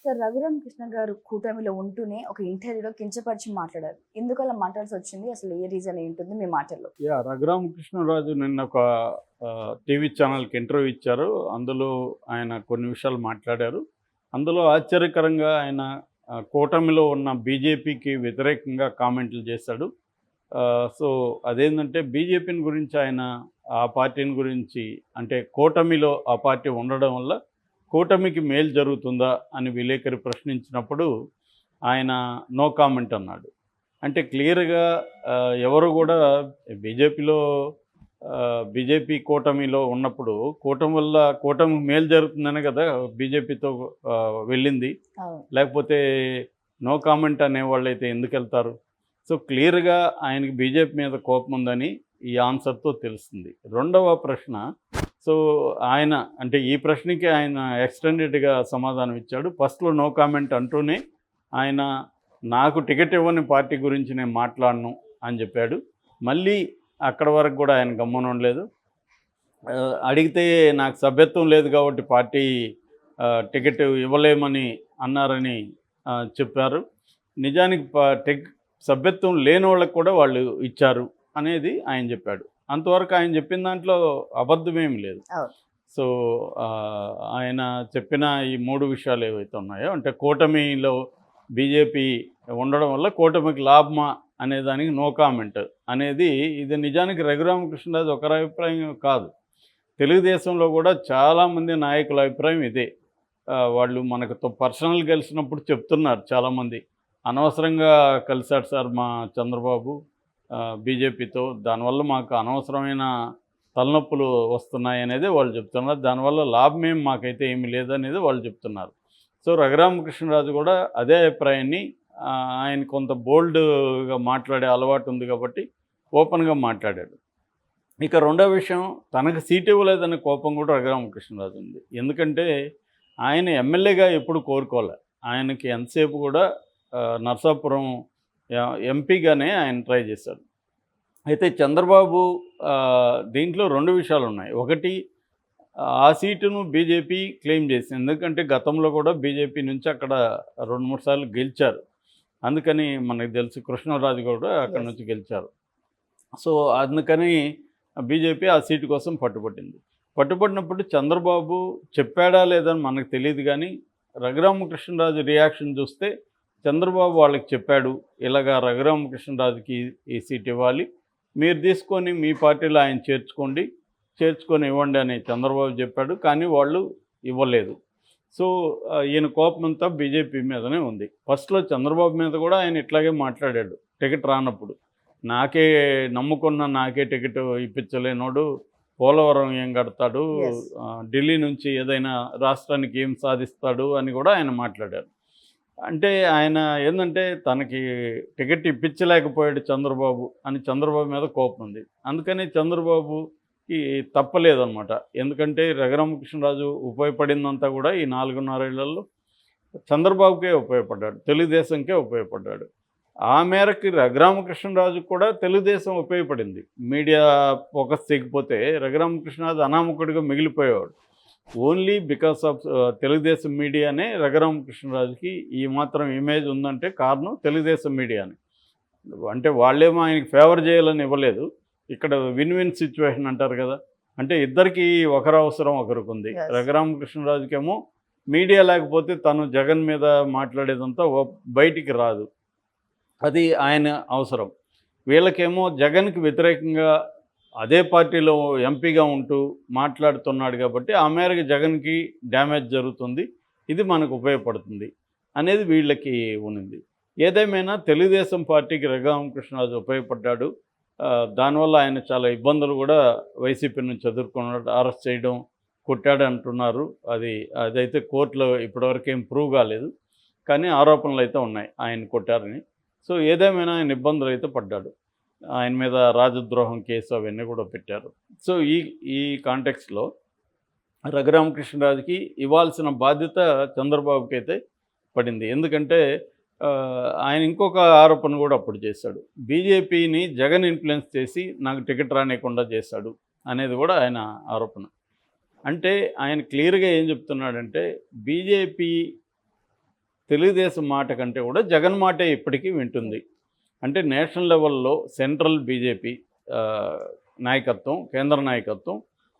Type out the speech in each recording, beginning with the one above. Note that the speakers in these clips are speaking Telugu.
సార్, 'రఘురామకృష్ణ' గారు కూటమిలో ఉంటూనే ఒక ఇంటర్వ్యూలో కించపరిచి మాట్లాడారు. ఎందుకలా మాట్లాడాల్సొచ్చింది? అసలు ఏ రీజన్ ఏంటుంది మీ మాటల్లో? రఘురామకృష్ణరాజు నిన్న ఒక టీవీ ఛానల్‌కి ఇంటర్వ్యూ ఇచ్చారు. అందులో ఆయన కొన్ని విషయాలు మాట్లాడారు. అందులో ఆశ్చర్యకరంగా ఆయన కూటమిలో ఉన్న బీజేపీకి వ్యతిరేకంగా కామెంట్లు చేశాడు. సో, అదేంటంటే బీజేపీని గురించి ఆయన ఆ పార్టీని గురించి అంటే కూటమిలో ఆ పార్టీ ఉండడం వల్ల కూటమికి మేలు జరుగుతుందా అని విలేకరి ప్రశ్నించినప్పుడు ఆయన నో కామెంట్ అన్నాడు. అంటే క్లియర్‌గా ఎవరు గూడా బీజేపీలో బీజేపీ కూటమిలో ఉన్నప్పుడు కూటమికి మేలు జరుగుతుందనే కదా బీజేపీతో వెళ్ళింది. అవును. లేకపోతే నో కామెంట్ అనేవాళ్ళైతే ఎందుకెళ్తారు? సో, క్లియర్‌గా ఆయనకి బీజేపీ మీద కోపం ఉందని ఈ ఆన్సర్‌తో తెలుస్తుంది. రెండవ ప్రశ్న, సో, ఆయన అంటే ఈ ప్రశ్నకి ఆయన ఎక్స్‌టెండెడ్‌గా సమాధానం ఇచ్చాడు. ఫస్ట్‌లో నో కామెంట్ అంటూనే ఆయన నాకు టికెట్ ఇవ్వని పార్టీ గురించి నేను మాట్లాడను అని చెప్పాడు. మళ్ళీ అక్కడి వరకు కూడా ఆయన గమ్మున ఉండలేదు. అడిగితే నాకు సభ్యత్వం లేదు కాబట్టి పార్టీ టికెట్ ఇవ్వలేమని అన్నారని చెప్పారు. నిజానికి సభ్యత్వం లేనోళ్ళకి కూడా వాళ్ళు ఇచ్చారు అనేది ఆయన చెప్పాడు. అంతవరకు ఆయన చెప్పిన దాంట్లో అబద్ధమేమి లేదు. అవును. సో, ఆయన చెప్పిన ఈ 3 విషయాలు ఏవైతే ఉన్నాయో అంటే కూటమిలో బీజేపీ ఉండడం వల్ల కూటమికి లాభమా అనే దానికి నో కామెంట్ అనేది ఇది నిజానికి రఘురామకృష్ణరాజు ఒకరి అభిప్రాయం కాదు. తెలుగుదేశంలో కూడా చాలామంది నాయకుల అభిప్రాయం ఇదే. వాళ్ళు మనకు పర్సనల్ కలిసినప్పుడు చెప్తున్నారు చాలామంది. అనవసరంగా కలిసాడు సార్ మా చంద్రబాబు బీజేపీతో. దానివల్ల మాకు అనవసరమైన తలనొప్పులు వస్తున్నాయనేదే వాళ్ళు చెప్తున్నారు. దానివల్ల లాభమేం మాకైతే ఏమీ లేదనేది వాళ్ళు చెప్తున్నారు. సో, రఘురామకృష్ణరాజు కూడా అదే అభిప్రాయాన్ని ఆయన కొంత బోల్డ్‌గా మాట్లాడే అలవాటు ఉంది కాబట్టి ఓపెన్‌గా మాట్లాడాడు. ఇక రెండో విషయం, తనకు సీట్ ఇవ్వలేదనే కోపం కూడా రఘురామకృష్ణరాజు ఉంది. ఎందుకంటే ఆయన ఎమ్మెల్యేగా ఎప్పుడు కోరుకోలే. ఆయనకి ఎంతసేపు కూడా నరసాపురం ఎంపీగానే ఆయన ట్రై చేశాడు. అయితే చంద్రబాబు దీంట్లో 2 విషయాలున్నాయి. ఒకటి, ఆ సీటును బీజేపీ క్లెయిమ్ చేసింది. ఎందుకంటే గతంలో కూడా బీజేపీ నుంచి అక్కడ 2, 3 సార్లు గెలిచారు. అందుకని మనకు తెలుసు కృష్ణరాజు కూడా అక్కడి నుంచి గెలిచారు. సో, అందుకని బీజేపీ ఆ సీటు కోసం పట్టుబట్టింది. పట్టుబట్టినప్పుడు చంద్రబాబు చెప్పాడా లేదని మనకు తెలీదు కానీ రఘురామకృష్ణరాజు రియాక్షన్ చూస్తే చంద్రబాబు వాళ్ళకి చెప్పాడు, ఇలాగా రఘురామకృష్ణరాజుకి ఈ సీట్ ఇవ్వాలి, మీరు తీసుకొని మీ పార్టీలో ఆయన చేర్చుకొని ఇవ్వండి అని చంద్రబాబు చెప్పాడు. కానీ వాళ్ళు ఇవ్వలేదు. సో, ఈయన కోపమంతా బీజేపీ మీదనే ఉంది. ఫస్ట్‌లో చంద్రబాబు మీద కూడా ఆయన ఇట్లాగే మాట్లాడాడు టికెట్ రానప్పుడు. నాకే టికెట్ ఇప్పించలేనోడు పోలవరం ఏం కడతాడు, యెస్. ఢిల్లీ నుంచి ఏదైనా రాష్ట్రానికి ఏం సాధిస్తాడు అని కూడా ఆయన మాట్లాడారు. అంటే ఆయన ఏందంటే తనకి టికెట్ ఇప్పించలేకపోయాడు చంద్రబాబు అని చంద్రబాబు మీద కోపం ఉంది. అందుకని చంద్రబాబుకి తప్పలేదనమాట. ఎందుకంటే రఘురామకృష్ణరాజు ఉపయోగపడిందంతా కూడా ఈ 4.5 ఏళ్లలో చంద్రబాబుకే ఉపయోగపడ్డాడు, తెలుగుదేశంకే ఉపయోగపడ్డాడు. ఆ మేరకి రఘురామకృష్ణరాజు కూడా తెలుగుదేశం ఉపయోగపడింది. మీడియా ఫోకస్ చేయకపోతే రఘురామకృష్ణరాజు అనామకుడిగా మిగిలిపోయేవాడు. ఓన్లీ బికాస్ ఆఫ్ తెలుగుదేశం మీడియానే రఘురామకృష్ణరాజుకి ఈ మాత్రం ఇమేజ్ ఉందంటే కారణం తెలుగుదేశం మీడియానే. అంటే వాళ్ళేమో ఆయనకి ఫేవర్ చేయాలని ఇవ్వలేదు. ఇక్కడ విన్ విన్ సిచ్యువేషన్ అంటారు కదా. అంటే ఇద్దరికీ ఒకరి అవసరం ఒకరికుంది. యెస్. రఘురామకృష్ణరాజుకేమో మీడియా లేకపోతే తను జగన్ మీద మాట్లాడేదంతా బయటికి రాదు. అది ఆయన అవసరం. వీళ్ళకేమో జగన్‌కి వ్యతిరేకంగా అదే పార్టీలో ఎంపీగా ఉంటూ మాట్లాడుతున్నాడు కాబట్టి ఆ మేరకు జగన్‌కి డ్యామేజ్ జరుగుతుంది, ఇది మనకు ఉపయోగపడుతుంది అనేది వీళ్ళకి ఉన్నింది. ఏదేమైనా తెలుగుదేశం పార్టీకి రఘురామకృష్ణరాజు ఉపయోగపడ్డాడు. దానివల్ల ఆయన చాలా ఇబ్బందులు కూడా వైసీపీ నుంచి ఎదుర్కొన్నాడు. అరెస్ట్ చేయడం, కొట్టాడు అంటున్నారు. అదైతే కోర్టులో ఇప్పటివరకు ఏం ప్రూవ్ కాలేదు. కానీ ఆరోపణలు అయితే ఉన్నాయి ఆయన కొట్టారని. సో, ఏదేమైనా ఆయన ఇబ్బందులు అయితే పడ్డాడు. ఆయన మీద రాజద్రోహం కేసు అవన్నీ కూడా పెట్టారు. సో, ఈ కాంటెక్స్‌లో రఘురామకృష్ణరాజుకి ఇవ్వాల్సిన బాధ్యత చంద్రబాబుకి అయితే పడింది. ఎందుకంటే ఆయన ఇంకొక ఆరోపణ కూడా అప్పుడు చేశాడు. బీజేపీని జగన్ ఇన్ఫ్లుయెన్స్ చేసి నాకు టికెట్ రానియకుండా చేశాడు అనేది కూడా ఆయన ఆరోపణ. అంటే ఆయన క్లియర్‌గా ఏం చెప్తున్నాడంటే బీజేపీ తెలుగుదేశం మాట కంటే కూడా జగన్ మాటే ఇప్పటికీ వింటుంది. అంటే నేషనల్ లెవెల్లో సెంట్రల్ బీజేపీ నాయకత్వం, కేంద్ర నాయకత్వం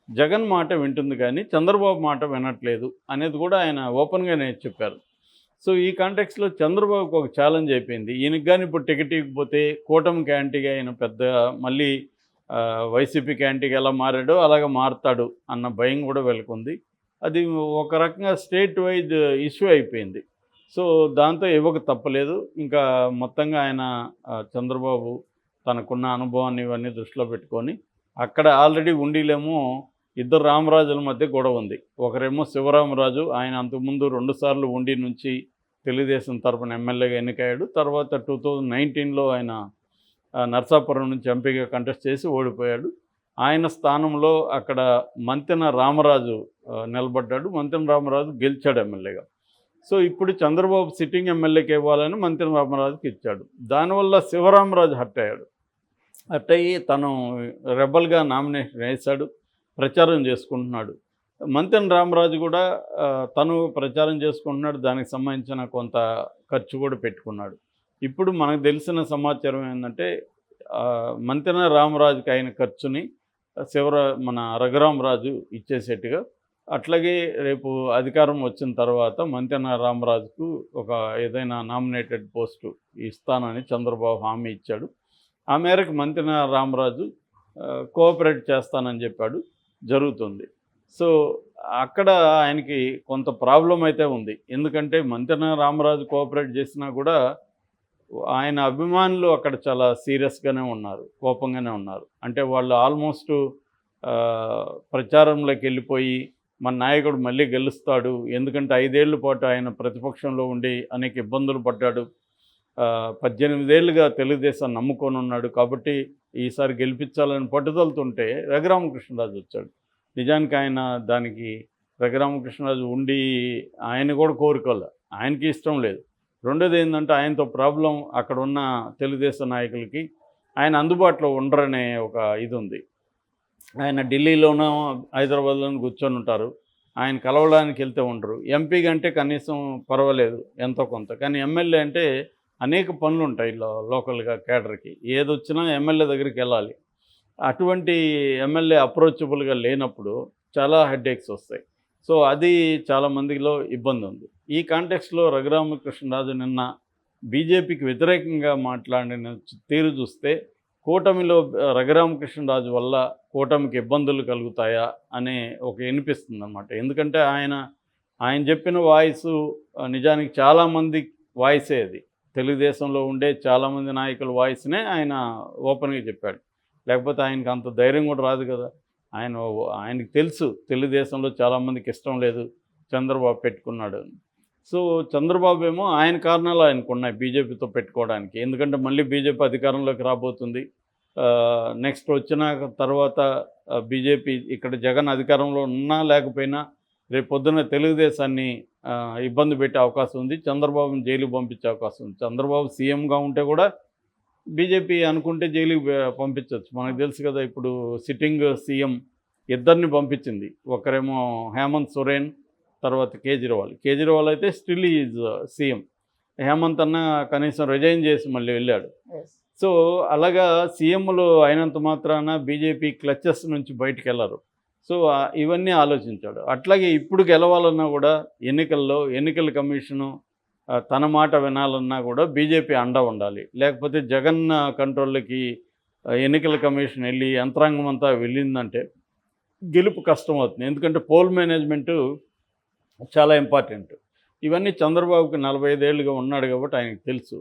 జగన్ మాట వింటుంది కానీ చంద్రబాబు మాట వినట్లేదు అనేది కూడా ఆయన ఓపెన్గానే చెప్పారు. సో ఈ కాంటెక్స్లో చంద్రబాబుకి ఒక ఛాలెంజ్ అయిపోయింది. ఈయనకి కానీ ఇప్పుడు టికెట్ ఇవ్వకపోతే కూటమికి యాంటీగా ఆయన పెద్ద మళ్ళీ వైసీపీకి యాంటీగా ఎలా మారాడో అలాగ మారుతాడు అన్న భయం కూడా వెలుకుంది. అది ఒక రకంగా స్టేట్ వైజ్ ఇష్యూ అయిపోయింది. సో దాంతో ఇవ్వక తప్పలేదు. ఇంకా మొత్తంగా ఆయన చంద్రబాబు తనకున్న అనుభవాన్ని ఇవన్నీ దృష్టిలో పెట్టుకొని అక్కడ ఆల్రెడీ ఉండిలేమో ఇద్దరు రామరాజుల మధ్య గొడవ ఉంది. ఒకరేమో శివరామరాజు, ఆయన అంతకుముందు 2 సార్లు ఉండి నుంచి తెలుగుదేశం తరపున ఎమ్మెల్యేగా ఎన్నికయ్యాడు. తర్వాత 2019లో ఆయన నర్సాపురం నుంచి ఎంపీగా కంటెస్ట్ చేసి ఓడిపోయాడు. ఆయన స్థానంలో అక్కడ మంతెన రామరాజు నిలబడ్డాడు. మంతెన రామరాజు గెలిచాడు ఎమ్మెల్యేగా. సో ఇప్పుడు చంద్రబాబు సిట్టింగ్ ఎమ్మెల్యేకి ఇవ్వాలని మంతెన రామరాజుకి ఇచ్చాడు. దానివల్ల శివరామరాజు హర్ట్ అయ్యాడు. హర్ట్ అయ్యి తను రెబల్గా నామినేషన్ వేశాడు, ప్రచారం చేసుకుంటున్నాడు. మంతెన రామరాజు కూడా తను ప్రచారం చేసుకుంటున్నాడు. దానికి సంబంధించిన కొంత ఖర్చు కూడా పెట్టుకున్నాడు. ఇప్పుడు మనకు తెలిసిన సమాచారం ఏంటంటే మంతెన రామరాజుకి అయిన ఖర్చుని మన రఘురామరాజు ఇచ్చేసేట్టుగా, అట్లాగే రేపు అధికారం వచ్చిన తర్వాత మంతెన రామరాజుకు ఒక ఏదైనా నామినేటెడ్ పోస్టు ఇస్తానని చంద్రబాబు హామీ ఇచ్చాడు. ఆ మేరకు మంతెన రామరాజు కోఆపరేట్ చేస్తానని చెప్పాడు. జరుగుతుంది. సో అక్కడ ఆయనకి కొంత ప్రాబ్లం అయితే ఉంది. ఎందుకంటే మంతెన రామరాజు కోఆపరేట్ చేసినా కూడా ఆయన అభిమానులు అక్కడ చాలా సీరియస్గానే ఉన్నారు, కోపంగానే ఉన్నారు. అంటే వాళ్ళు ఆల్మోస్ట్ ప్రచారంలోకి వెళ్ళిపోయి మన నాయకుడు మళ్ళీ గెలుస్తాడు, ఎందుకంటే 5 ఏళ్ల పాటు ఆయన ప్రతిపక్షంలో ఉండి అనేక ఇబ్బందులు పడ్డాడు, 18 ఏళ్ళుగా తెలుగుదేశాన్ని నమ్ముకొని ఉన్నాడు, కాబట్టి ఈసారి గెలిపించాలని పట్టుదలతుంటే రఘురామకృష్ణరాజు వచ్చాడు. నిజానికి ఆయన దానికి రఘురామకృష్ణరాజు ఉండి ఆయన కూడా కోరుకోలే, ఆయనకి ఇష్టం లేదు. రెండోది ఏంటంటే ఆయనతో ప్రాబ్లం అక్కడ ఉన్న తెలుగుదేశం నాయకులకి ఆయన అందుబాటులో ఉండరనే ఒక ఇది ఉంది. ఆయన ఢిల్లీలోనో హైదరాబాద్లోనూ కూర్చొని ఉంటారు, ఆయన కలవడానికి వెళ్తే ఉండరు. ఎంపీ కంటే కనీసం పర్వాలేదు ఎంతో కొంత, కానీ ఎమ్మెల్యే అంటే అనేక పనులు ఉంటాయి లోకల్గా కేడర్కి, ఏదొచ్చినా ఎమ్మెల్యే దగ్గరికి వెళ్ళాలి. అటువంటి ఎమ్మెల్యే అప్రోచబుల్గా లేనప్పుడు చాలా హెడ్ఏక్స్ వస్తాయి. సో అది చాలామందిలో ఇబ్బంది ఉంది. ఈ కాంటెక్స్లో రఘురామకృష్ణరాజు నిన్న బీజేపీకి వ్యతిరేకంగా మాట్లాడిన తీరు చూస్తే కూటమిలో రఘురామకృష్ణరాజు వల్ల కూటమికి ఇబ్బందులు కలుగుతాయా అనే ఒక వినిపిస్తుంది అన్నమాట. ఎందుకంటే ఆయన చెప్పిన వాయిసు నిజానికి చాలామంది వాయిసే అది, తెలుగుదేశంలో ఉండే చాలామంది నాయకుల వాయిస్నే ఆయన ఓపెన్గా చెప్పాడు. లేకపోతే ఆయనకు అంత ధైర్యం కూడా రాదు కదా. ఆయనకి తెలుసు తెలుగుదేశంలో చాలామందికి ఇష్టం లేదు చంద్రబాబు పెట్టుకున్నాడు అని. సో చంద్రబాబు ఏమో ఆయన కారణాలు ఆయనకు ఉన్నాయి బీజేపీతో పెట్టుకోవడానికి. ఎందుకంటే మళ్ళీ బీజేపీ అధికారంలోకి రాబోతుంది. నెక్స్ట్ వచ్చిన తర్వాత బీజేపీ ఇక్కడ జగన్ అధికారంలో ఉన్నా లేకపోయినా రేపు పొద్దున్న తెలుగుదేశాన్ని ఇబ్బంది పెట్టే అవకాశం ఉంది, చంద్రబాబుని జైలుకి పంపించే అవకాశం ఉంది. చంద్రబాబు సీఎంగా ఉంటే కూడా బీజేపీ అనుకుంటే జైలుకి పంపించవచ్చు. మనకు తెలుసు కదా, ఇప్పుడు సిట్టింగ్ సీఎం ఇద్దరిని పంపించింది. ఒకరేమో హేమంత్ సోరెన్, తర్వాత కేజ్రీవాల్ అయితే స్టిల్ ఈజ్ సీఎం. హేమంత్ అన్న కనీసం రిజైన్ చేసి మళ్ళీ వెళ్ళాడు. సో అలాగా సీఎంలు అయినంత మాత్రాన బీజేపీ క్లచెస్ నుంచి బయటికి వెళ్ళరు. సో ఇవన్నీ ఆలోచించాడు. అట్లాగే ఇప్పుడు గెలవాలన్నా కూడా ఎన్నికల కమిషను తన మాట వినాలన్నా కూడా బీజేపీ అండ ఉండాలి. లేకపోతే జగన్ కంట్రోల్కి ఎన్నికల కమిషన్ వెళ్ళి యంత్రాంగం అంతా వెళ్ళిందంటే గెలుపు కష్టం అవుతుంది. ఎందుకంటే పోల్ మేనేజ్మెంటు చాలా ఇంపార్టెంట్. ఇవన్నీ చంద్రబాబుకి 45 ఏళ్ళుగా ఉన్నాడు కాబట్టి ఆయనకు తెలుసు.